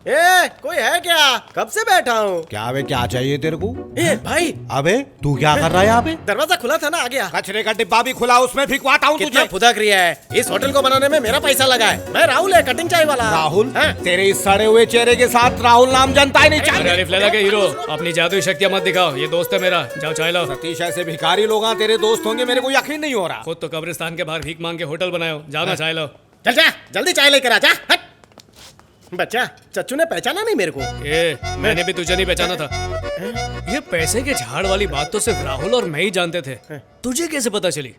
ए, कोई है क्या? कब से बैठा हूँ। क्या बे, क्या चाहिए तेरे को? ए भाई, अबे तू क्या कर रहा है यहाँ पे? दरवाजा खुला था ना, आ गया। कचरे का डिब्बा भी खुला, उसमें फिकवाता हूँ कितना तुझे। फुदक रिया है। इस होटल को बनाने में मेरा पैसा लगा है। मैं राहुल है, कटिंग चाय वाला। राहुल? हाँ? तेरे इस सड़े हुए चेहरे के साथ राहुल नाम जनता ही नहीं चाहिए। अरे लैला के हीरो, अपनी जादुई शक्तियां मत दिखाओ। ये दोस्त है मेरा, जाओ चाय लाओ। सतीश, ऐसे भिखारी लोग तेरे दोस्त होंगे, मेरे को यकीन नहीं हो रहा। खुद तो कब्रिस्तान के बाहर भीख मांग के होटल बनाओ। जाओ ना चाय लाओ। चल जा, जल्दी चाय लेकर आ जा। हट। बच्चा, चच्चू ने पहचाना नहीं मेरे को। मैंने भी तुझे नहीं पहचाना था। ये पैसे के झाड़ वाली बात तो सिर्फ राहुल और मैं ही जानते थे। तुझे कैसे पता चली?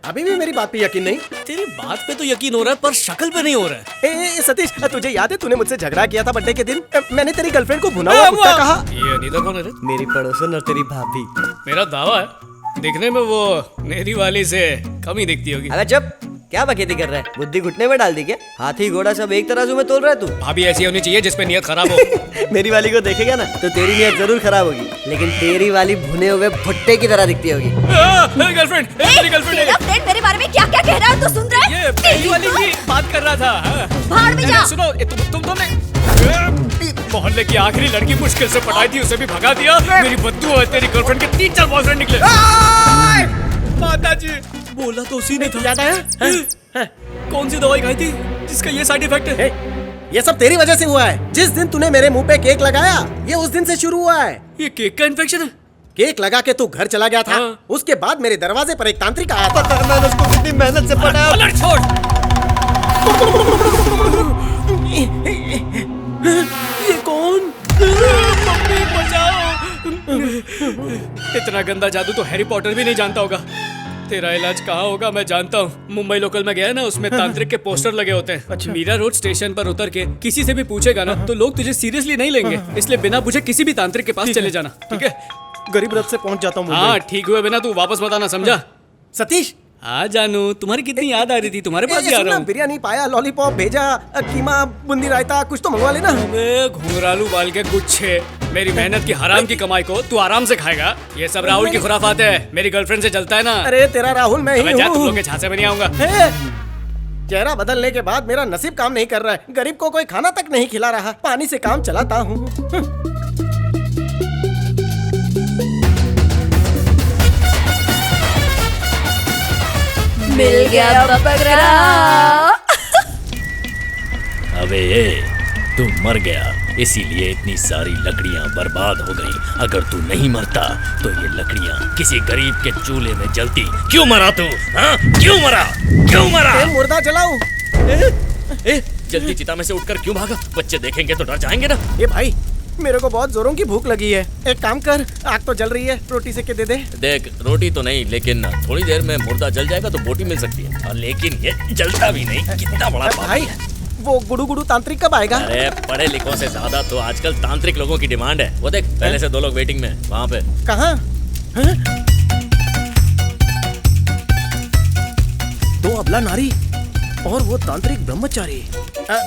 अभी भी मेरी बात पे यकीन नहीं? तेरी बात पे तो यकीन हो रहा है, पर शक्ल पे नहीं हो रहा है। सतीश, तुझे याद है तूने मुझसे झगड़ा किया था बर्थडे के दिन? मैंने तेरी गर्लफ्रेंड को भुना हुआ कुत्ता कहा। ये अनीता कौन है रे? मेरी पड़ोसन और तेरी भाभी। मेरा दावा है, दिखने में वो नेरी वाली से कम ही दिखती होगी। अबे चुप, क्या बकैती कर रहा है? बुद्धि घुटने में डाल दी क्या? हाथी घोड़ा सब एक तराजू में तोल रहा है तू। भाभी ऐसी होनी चाहिए जिसपे नियत खराब हो। मेरी वाली को देखेगा ना तो तेरी नियत जरूर खराब होगी, लेकिन तेरी वाली भुने हुए भुट्टे की तरह दिखती होगी। गर्लफ्रेंड, मेरी गर्लफ्रेंड है। तेरा फ्रेंड मेरे बारे में क्या क्या कह रहा है, तो सुन रहा है? ये पहली वाली की बात कर रहा था। भाड़ में जा। सुनो, तुमने मोहल्ले की आखिरी लड़की मुश्किल से पटाई थी, उसे भी भगा दिया। मेरी बद्दू है, तेरी गर्लफ्रेंड के 3-4 बॉयफ्रेंड निकले। माताजी, बोला तो उसी ने था। याद आया? कौन सी दवाई खाई थी जिसका ये साइड इफेक्ट है? ये सब तेरी वजह से हुआ है। जिस दिन तूने मेरे मुंह पे केक लगाया, ये उस दिन से शुरू हुआ है। ये केक का इन्फेक्शन है? केक लगा के तू घर चला गया था। हाँ। उसके बाद मेरे दरवाजे पर एक तांत्रिक आया था। मैंने उसको कितनी मेहनत से पढ़ाया। अलर्ट छोड़। ये कौन? मम्मी बचाओ। इतना गंदा जादू तो हैरी पॉटर भी नहीं जानता होगा। तेरा इलाज कहाँ होगा मैं जानता हूँ। मुंबई लोकल में गया ना, उसमें तांत्रिक के पोस्टर लगे होते हैं। अच्छा। मीरा रोड स्टेशन पर उतर के किसी से भी पूछेगा ना तो लोग तुझे सीरियसली नहीं लेंगे, इसलिए बिना पूछे किसी भी तांत्रिक के पास चले जाना, ठीक है? गरीब रथ से पहुंच जाता हूँ। हाँ, ठीक हुए बिना तू वापस मत आना, समझा? सतीश, हाँ जानू, तुम्हारी कितनी याद आ रही थी, तुम्हारे पास ही आ रहा हूँ। बिरयानी पाया, लॉलीपॉप भेजा, कीमा, बूंदी रायता, कुछ तो मंगवा लेना। अबे घुंघरालू बाल के गुच्छे, मेरी मेहनत की हराम की कमाई को तू आराम से खाएगा। ये सब राहुल की खुराफात है। मेरी गर्लफ्रेंड से जलता है ना। अरे तेरा राहुल मैं ही जा, तुम हूँ। लोग के झांसे में नहीं आऊंगा। चेहरा बदलने के बाद मेरा नसीब काम नहीं कर रहा है। गरीब को कोई खाना तक नहीं खिला रहा। पानी से काम चलाता हूँ। मिल गया बकरा। अबे ये तू मर गया, इसीलिए इतनी सारी लकड़ियां बर्बाद हो गई। अगर तू नहीं मरता तो ये लकड़ियां किसी गरीब के चूल्हे में जलती। क्यों मरा तू? हाँ? क्यों मरा? क्यों मरा? मुर्दा जलाऊं? जल्दी चिता में से उठकर क्यों भागा? बच्चे देखेंगे तो डर जाएंगे ना। ये भाई, मेरे को बहुत जोरों की भूख लगी है। एक काम कर, आग तो जल रही है, रोटी सेक के दे दे। देख, रोटी तो नहीं, लेकिन थोड़ी देर में मुर्दा जल जाएगा तो बोटी मिल सकती है। और लेकिन ये जलता भी नहीं। कितना बड़ा पाप भाई, है। वो गुडू गुडू तांत्रिक कब आएगा? अरे पढ़े लिखों से ज्यादा तो आजकल तांत्रिक लोगों की डिमांड है। वो देख, पहले से 2 लोग वेटिंग में वहाँ पे। कहाँ? 2 अबला नारी और वो तांत्रिक ब्रह्मचारी।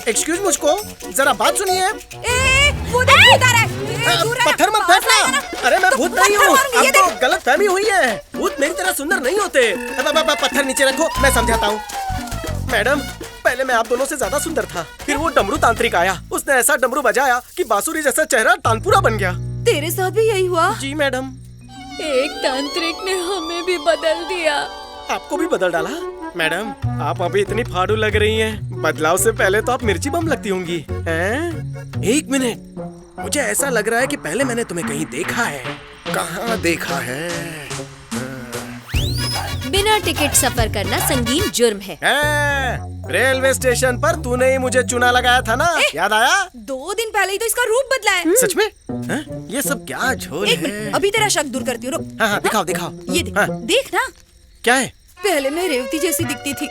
एक्सक्यूज मुझको, जरा बात सुनिए। वो देख भूत आ रहा है। दूर रह। पत्थर मत पास आएगा फेंकना। ना। अरे मैं तो भूत पत्थर नहीं हूँ। मारूंगी, ये आपको देख। गलत फहमी हुई है। भूत मेरी तरह सुंदर नहीं होते। पत्थर नीचे रखो, मैं समझाता हूँ। मैडम, पहले मैं आप दोनों से ज्यादा सुंदर था। फिर वो डमरू तांत्रिक आया, उसने ऐसा डमरू बजाया कि बांसुरी जैसा चेहरा तानपुरा बन गया। तेरे साथ भी यही हुआ? जी मैडम। एक तांत्रिक ने हमें भी बदल दिया। आपको भी बदल डाला? मैडम, आप अभी इतनी फाड़ू लग रही हैं। बदलाव से पहले तो आप मिर्ची बम लगती होंगी, हैं? 1 मिनट, मुझे ऐसा लग रहा है कि पहले मैंने तुम्हें कहीं देखा है। कहाँ देखा है? बिना टिकट सफर करना संगीन जुर्म है। रेलवे स्टेशन पर तूने ही मुझे चुना लगाया था ना, याद आया? 2 दिन पहले ही तो इसका रूप बदला है। सच में? ये सब क्या झोल एक है? मिनट, अभी तेरा शक दूर करती हूँ, रुक। हाँ, दिखाओ दिखाओ। ये देख, हाँ। देख ना। क्या है? पहले मैं रेवती जैसी दिखती थी।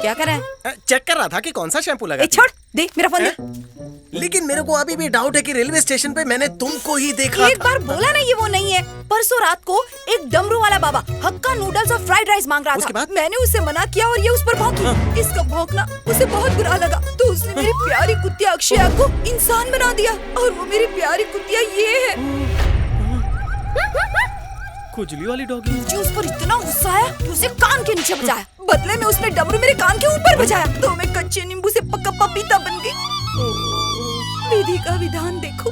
क्या कर रहा है? चेक कर रहा था कि कौन सा शैम्पू लगा। छोड़ दे, मेरा फोन दे। लेकिन मेरे को अभी भी डाउट है कि रेलवे स्टेशन पे मैंने तुमको ही देखा एक था। बार बोला ना ये वो नहीं है। परसों रात को एक डमरू वाला बाबा हक्का नूडल्स और फ्राइड राइस मांग रहा उसके था। बाद? मैंने उसे मना किया और ये उस पर भौंकी। इसका भौंकना उसे बहुत बुरा लगा, तो उसने मेरी प्यारी कुतिया अक्षया को इंसान बना दिया। और वो मेरी प्यारी कुतिया ये है। खुजली वाली डॉगी। मुझे उस पर इतना गुस्सा आया कि उसे कान के नीचे बजाया। बदले में उसने डमरू मेरे कान के ऊपर बजाया, तो मैं कच्चे नींबू से का पपीता बन गई। विधि का विधान देखो,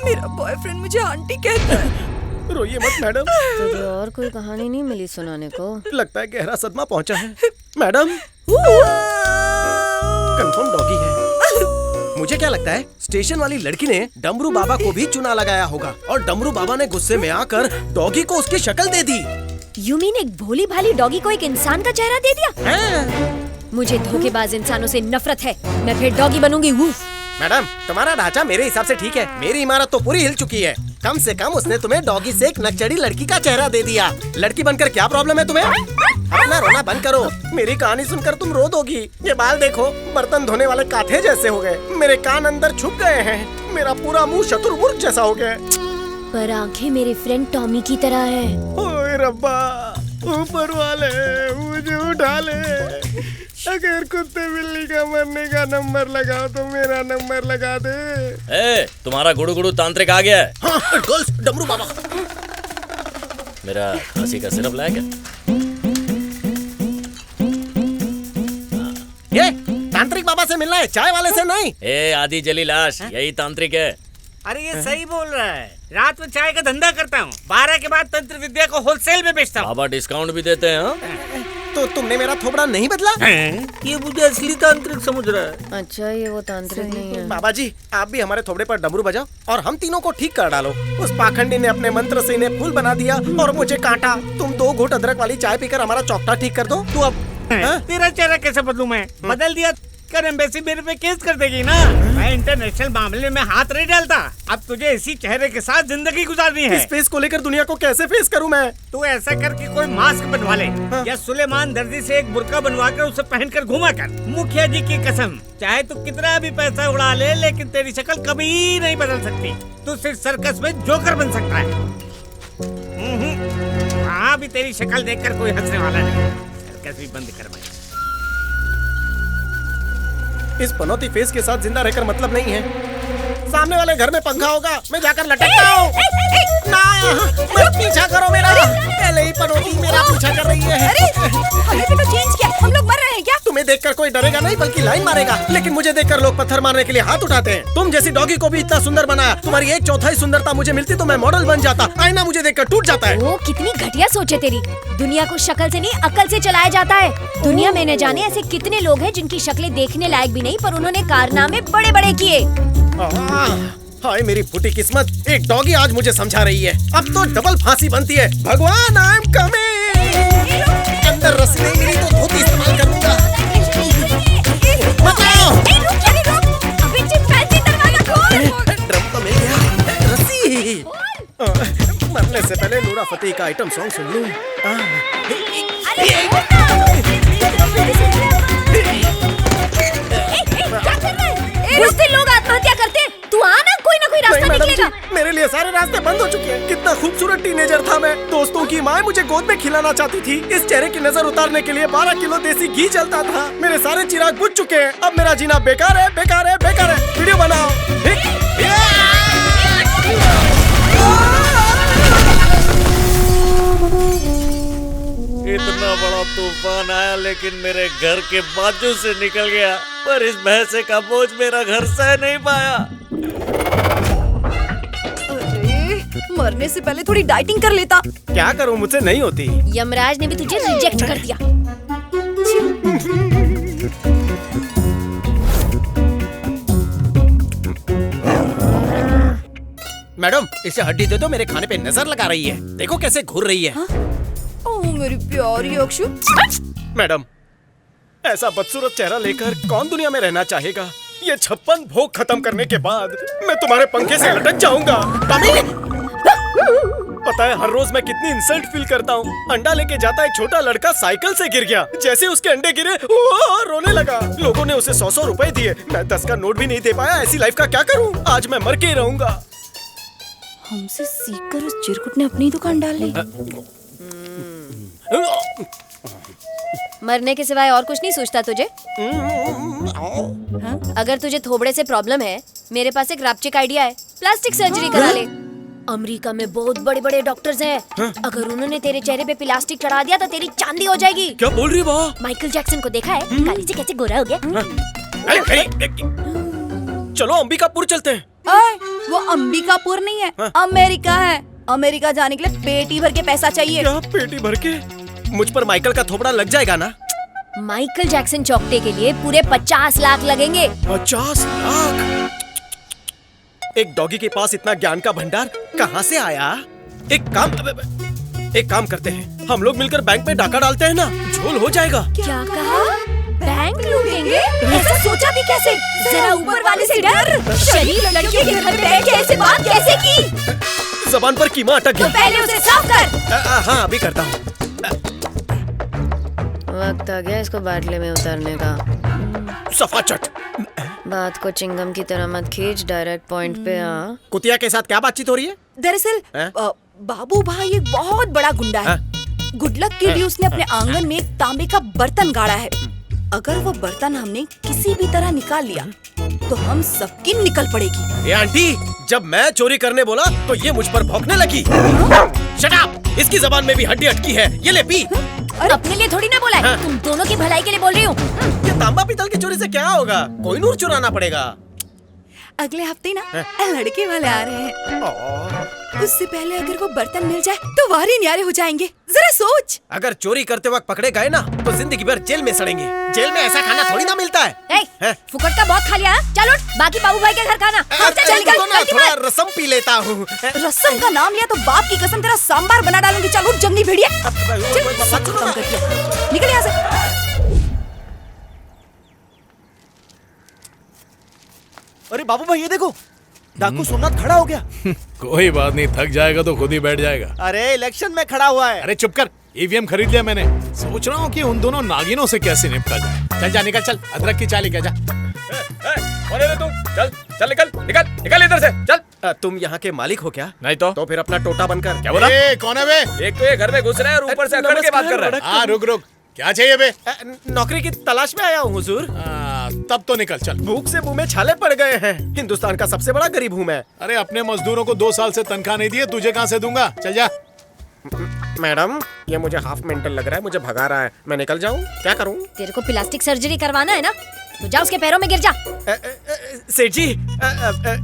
मेरा बॉयफ्रेंड मुझे आंटी कहता है। रोइए मत मैडम, तुझे और कोई कहानी नहीं मिली सुनाने को? लगता है गहरा सदमा पहुंचा है। मैडम कंफर्म डॉगी है। मुझे क्या लगता है स्टेशन वाली लड़की ने डमरू बाबा को भी चुना लगाया होगा और डमरू बाबा ने गुस्से में आकर डॉगी को उसकी शक्ल दे दी। यू मीन एक भोली भाली डॉगी को एक इंसान का चेहरा दे दिया? मुझे धोखेबाज इंसानों से नफरत है, मैं फिर डॉगी बनूंगी। मैडम तुम्हारा ढांचा मेरे हिसाब से ठीक है, मेरी इमारत तो पूरी हिल चुकी है। कम से कम उसने तुम्हें डॉगी से एक नकचड़ी लड़की का चेहरा दे दिया। लड़की बनकर क्या प्रॉब्लम है तुम्हें? अपना रोना बंद करो, मेरी कहानी सुनकर तुम रो दोगी। ये बाल देखो, बर्तन धोने वाले काथे जैसे हो गए, मेरे कान अंदर छुप गए हैं, मेरा पूरा मुंह शत्रुमुर्ग जैसा हो गया। पर आंखें मेरे फ्रेंड टॉमी की तरह है। ओए रब्बा, ऊपर वाले मुझे उठा ले। अगर कुत्ते बिल्ली का मरने का नंबर लगाओ तो मेरा नंबर लगा दे। ए, तुम्हारा गुड़ू गुड़ू तांत्रिक आ गया है। हाँ, गर्ल्स, डमरू बाबा। मेरा खांसी का सिरप लाया क्या? ये तांत्रिक बाबा से मिलना है, चाय वाले से नहीं। ए आदि जली लाश, यही तांत्रिक है। अरे ये सही बोल रहा है, रात में चाय का धंधा करता हूँ, 12 के बाद तंत्र विद्या को होलसेल में बेचता हूँ। बाबा डिस्काउंट भी देते हैं। हाँ? तो तुमने मेरा थोबड़ा नहीं बदला? ये मुझे असली तांत्रिक समझ रहा है। अच्छा ये वो तांत्रिक नहीं है। बाबा जी आप भी हमारे थोबड़े पर डमरू बजाओ और हम तीनों को ठीक कर डालो। उस पाखंडी ने अपने मंत्र से इन्हें फूल बना दिया और मुझे काटा। तुम 2 घूंट अदरक वाली चाय पीकर हमारा चौकटा ठीक कर दो। तू अब तेरा चेहरा कैसे बदलूं मैं? बदल दिया कर एम्बेसी मेरे पे केस कर देगी ना। मैं इंटरनेशनल मामले में हाथ नहीं डालता। अब तुझे इसी चेहरे के साथ जिंदगी गुजारनी है। इस फेस को लेकर दुनिया को कैसे फेस करूं मैं? तू ऐसा कर कि कोई मास्क बनवा ले या सुलेमान दर्जी से एक बुर्का बनवा कर उसे पहनकर घुमा कर। मुखिया जी की कसम, चाहे तू कितना भी पैसा उड़ा ले, लेकिन तेरी शक्ल कभी नहीं बदल सकती। तू सिर्फ सर्कस में जोकर बन सकता है। हाँ भी तेरी शक्ल देखकर कोई हंसने वाला नहीं। सर्कस भी बंद कर। इस पनौती फेस के साथ जिंदा रहकर मतलब नहीं है। सामने वाले घर में पंखा होगा, मैं जाकर लटकता हूँ। मत पीछा करो मेरा, पहले ही पनौती मेरा पीछा कर रही है। अरे हमें भी तो चेंज किया, हम लोग मर रहे हैं क्या? तुम्हें देखकर कोई डरेगा नहीं बल्कि लाइन मारेगा, लेकिन मुझे देखकर लोग पत्थर मारने के लिए हाथ उठाते हैं। तुम जैसी डॉगी को भी इतना सुंदर बनाया, तुम्हारी 1/4 सुंदरता मुझे मिलती तो मैं मॉडल बन जाता। आईना मुझे देखकर टूट जाता है। वो कितनी घटिया सोच है तेरी। दुनिया को शक्ल से नहीं अकल से चलाया जाता है। दुनिया में न जाने ऐसे कितने लोग हैं जिनकी शक्लें देखने लायक भी नहीं, पर उन्होंने कारनामे बड़े बड़े किए। हाय मेरी फूटी किस्मत, एक डॉगी आज मुझे समझा रही है। अब तो डबल फांसी बनती है। भगवान आई एम कमिंग। अंदर रस्सी नहीं मिली तो धोती इस्तेमाल करूंगा। बचाओ। ड्रम तो मिल गया, रस्सी। मरने से पहले नूरा फतेही का आइटम सॉन्ग सुन लूं। बुज़दिल लोग आत्महत्या करते हैं, तू आना, कोई ना कोई रास्ता निकलेगा। मेरे लिए सारे रास्ते बंद हो चुके हैं। कितना खूबसूरत टीनेजर था मैं। दोस्तों की माँ मुझे गोद में खिलाना चाहती थी। इस चेहरे की नजर उतारने के लिए 12 किलो देसी घी जलता था। मेरे सारे चिराग बुझ चुके हैं। अब मेरा जीना बेकार है, बेकार है, बेकार है। वीडियो बनाओ। इतना बड़ा तूफान आया लेकिन मेरे घर के बाजू से निकल गया, पर इस भैंसे का बोझ मेरा घर सह नहीं पाया। अरे मरने से पहले थोड़ी डाइटिंग कर लेता। क्या करूं, मुझसे नहीं होती। यमराज ने भी तुझे रिजेक्ट कर दिया। मैडम इसे हड्डी दे दो, मेरे खाने पे नजर लगा रही है। देखो कैसे घूर रही है। ओह मेरी प्यारी अक्षु। मैडम ऐसा बदसूरत चेहरा लेकर कौन दुनिया में रहना चाहेगा? ये 56 भोग खत्म करने के बाद मैं तुम्हारे पंखे से लटक जाऊंगा। पता है हर रोज मैं कितनी इंसल्ट फील करता हूँ। अंडा लेके जाता एक छोटा लड़का साइकिल से गिर गया। जैसे उसके अंडे गिरे वो रोने लगा। लोगों ने उसे 100 रुपए दिए, मैं 10 का नोट भी नहीं दे पाया। ऐसी लाइफ का क्या करूँ? आज मैं मर के ही रहूंगा। हमसे सीखकर उस चिरकुट ने अपनी दुकान डाल ली। मरने के सिवाय और कुछ नहीं सोचता तुझे? अगर तुझे थोबड़े से प्रॉब्लम है, मेरे पास एक रापचिक आइडिया है। प्लास्टिक सर्जरी करा ले। अमेरिका में बहुत बड़े बड़े डॉक्टर्स हैं। अगर उन्होंने तेरे चेहरे पे प्लास्टिक चढ़ा दिया तो तेरी चांदी हो जाएगी। क्या बोल रही है? माइकल जैक्सन को देखा है? काली से कैसे गोरा हो गया। चलो अंबिकापुर चलते हैं। अय, वो अंबिकापुर नहीं है, अमेरिका है। अमेरिका जाने के लिए पेटी भर के पैसा चाहिए। क्या पेटी भर के? मुझ पर माइकल का थोपड़ा लग जाएगा ना? माइकल जैक्सन चौकटे के लिए पूरे 50 लाख लगेंगे। 50 लाख? एक डॉगी के पास इतना ज्ञान का भंडार कहाँ से आया? एक काम करते हैं, हम लोग मिलकर बैंक में डाका डालते हैं ना, झोल हो जाएगा। क्या कहा? बैंक लूटेंगे? ऐसा सोचा भी कैसे? जरा ऊपर वाले से डर। शरीफ लड़कियों के घर में बैठ के ऐसे बात कैसे की? जबान पर कीमा अटक तो गया। पहले उसे साफ कर। हाँ अभी करता हूँ। वक्त आ गया इसको बाटले में उतारने का। सफा चट। बात को चिंगम की तरह मत खींच, डायरेक्ट पॉइंट पे आ। कुतिया के साथ क्या बातचीत हो रही है? दरअसल बाबू भाई एक बहुत बड़ा गुंडा है। गुडलक की डी उसने अपने आंगन में एक तांबे का बर्तन गाड़ा है। अगर वो बर्तन हमने किसी भी तरह निकाल लिया तो हम सबकी निकल पड़ेगी। ये आंटी, जब मैं चोरी करने बोला तो ये मुझ पर भौंकने लगी। Shut up! इसकी जबान में भी हड्डी अटकी है। ये ले पी। अपने लिए थोड़ी ना बोला है, तुम दोनों की भलाई के लिए बोल रही हूँ। ये तांबा पीतल की चोरी से क्या होगा? कोई नूर चुराना पड़ेगा। अगले हफ्ते ना लड़के वाले आ रहे हैं। उससे पहले अगर वो बर्तन मिल जाए तो वारी न्यारे हो जाएंगे। जरा सोच। अगर चोरी करते वक्त पकड़े गए ना तो जिंदगी भर जेल में सड़ेंगे। जेल में ऐसा खाना थोड़ी ना मिलता है। फुकट का बहुत खा लिया। चल उठ, बाकी बाबू भाई के घर खाना। चल निकल, तो ना जल्दी थोड़ा मार। रसम पी लेता हूँ। रसम का नाम लिया तो बाप की कसम तेरा सांबार बना डालूंगी। चल उठ जंगली भेड़िया। सब खत्म करके निकल यहाँ से। अरे बाबू भाई ये देखो, डाकू सोमनाथ खड़ा हो गया। कोई बात नहीं, थक जाएगा तो खुद ही बैठ जाएगा। अरे इलेक्शन में खड़ा हुआ है। अरे चुप कर, ईवीएम खरीद लिया मैंने। सोच रहा हूँ कि उन दोनों नागिनों से कैसे निपटा जाए। चल जा, निकल चल, अदरक की चाय लेके जा। होने दे तू। चल चल निकल निकल निकल इधर से चल। तुम यहाँ के मालिक हो क्या? नहीं तो फिर अपना टोटा बनकर। क्या बोला? कौन है बे? एक तो ये घर में घुस रहा है और ऊपर से अकड़ के बात कर रहा है। हाँ रुक रुक, क्या चाहिए बे? नौकरी की तलाश में आया हूँ हुजूर। तब तो निकल चल। भूख से मुंह में छाले पड़ गए हैं। हिंदुस्तान का सबसे बड़ा गरीब हूँ मैं। अरे अपने मजदूरों को 2 साल से तनख्वाह नहीं दी, तुझे कहाँ से दूंगा? चल जा। मैडम, ये मुझे हाफ मेंटल लग रहा है, मुझे भगा रहा है। मैं निकल जाऊँ? क्या करूँ? तेरे को प्लास्टिक सर्जरी करवाना है ना, तो जा उसके पैरों में गिर जा। सेठ जी,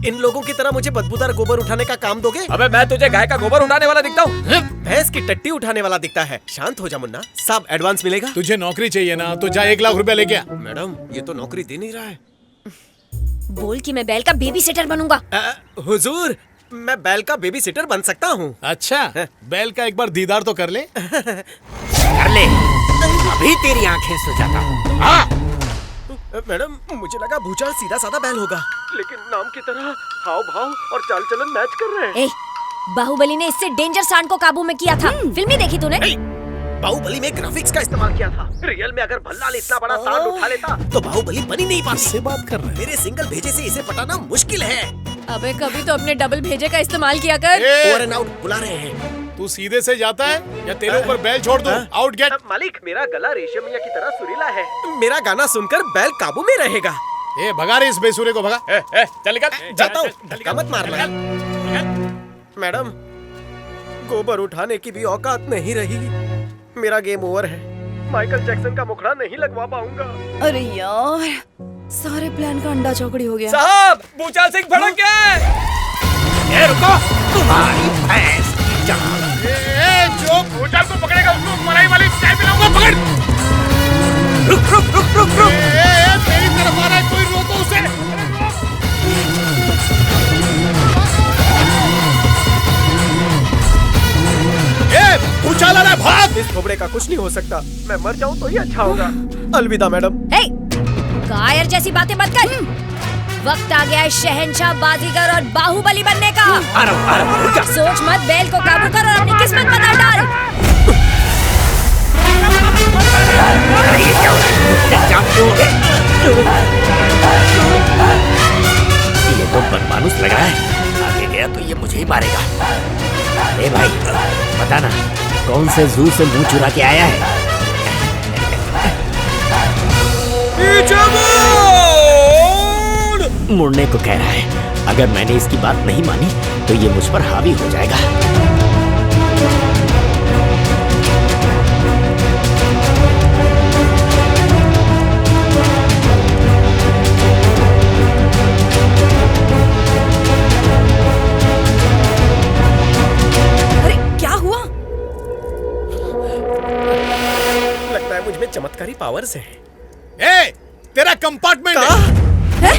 इन लोगों की तरह मुझे बदबूदार गोबर उठाने का काम दोगे? अबे मैं तुझे गाय का गोबर उठाने वाला दिखता हूँ? भैंस की टट्टी उठाने वाला दिखता है। शांत हो जा मुन्ना साहब, एडवांस मिलेगा? तुझे नौकरी चाहिए ना, तो जा 1 लाख रुपया लेके आ। मैडम, ये तो नौकरी दे नहीं रहा है। बोल कि मैं बैल का बेबी सिटर बनूंगा। हुजूर, मैं बैल का बेबी सिटर बन सकता हूँ। अच्छा, बैल का एक बार दीदार तो कर ले। कर ले, अभी तेरी आंखें सो जाता। मैडम, मुझे लगा भूचाल सीधा साधा बैल होगा, लेकिन नाम की तरह हाव भाव और चाल चलन मैच कर रहे हैं। बाहुबली ने इससे डेंजर सांड को काबू में किया था। फिल्म ही देखी तूने? बाहुबली में ग्राफिक्स का इस्तेमाल किया था। रियल में अगर भल्लाल इतना बड़ा सांड उठा लेता तो बाहुबली बन ही नहीं पाती। इससे बात कर रहे हैं। मेरे सिंगल भेजे से इसे पटाना मुश्किल है। अबे कभी तो अपने डबल भेजे का इस्तेमाल किया कर। ओवर एंड आउट बुला रहे हैं। तू सीधे से जाता है या तेरे ऊपर बैल छोड़ दूं? Out get. मालिक, मेरा गला रेशम मियां की तरह सुरीला है। मेरा गाना सुनकर बैल काबू में रहेगा। ए भगा रे इस बेसुरे को, भगा। चल निकल। जाता हूँ, धक्का मत मारना। मैडम, गोबर उठाने की भी औकात नहीं रही। मेरा गेम ओवर है। माइकल जैक्सन का मुखड़ा नहीं लगवा पाऊंगा। अरे यार, सारे प्लान का अंडा चौकड़ी हो गया। साहब, भूचाल सिंह भड़क गया है। रुको, तुम्हारी भैंस की जान। जो भूचाल को पकड़ेगा उसको मलाई वाली चाय पिलाऊंगा। पकड़। रुक रुक रुक रुक रुक। मेरी तरफ आ रहा है, कोई रोको उसे। भूचाल आ रहा है, भाग। इस थोबड़े का कुछ नहीं हो सकता। मैं मर जाऊं तो ही अच्छा होगा। अलविदा मैडम। हे, कायर जैसी बातें मत कर। वक्त आ गया है शहंशाह, बाजीगर और बाहुबली बनने का। सोच मत, बैल को काबू कर और अपनी किस्मत बदल डाल। ये तो बनमानुस लग रहा है। आगे गया तो ये मुझे ही मारेगा। अरे भाई, बता ना, कौन से जू से मुंह चुरा के आया है? मुड़ने को कह रहा है। अगर मैंने इसकी बात नहीं मानी तो ये मुझ पर हावी हो जाएगा। चमत्कारी पावर्स हैं। ए, तेरा कंपार्टमेंट है।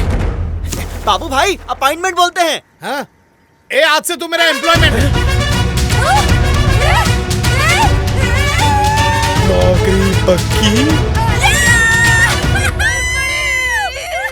बाबू भाई अपॉइंटमेंट बोलते हैं। हाँ? ए, आज से तू मेरा एम्प्लॉयमेंट है। नौकरी पक्की।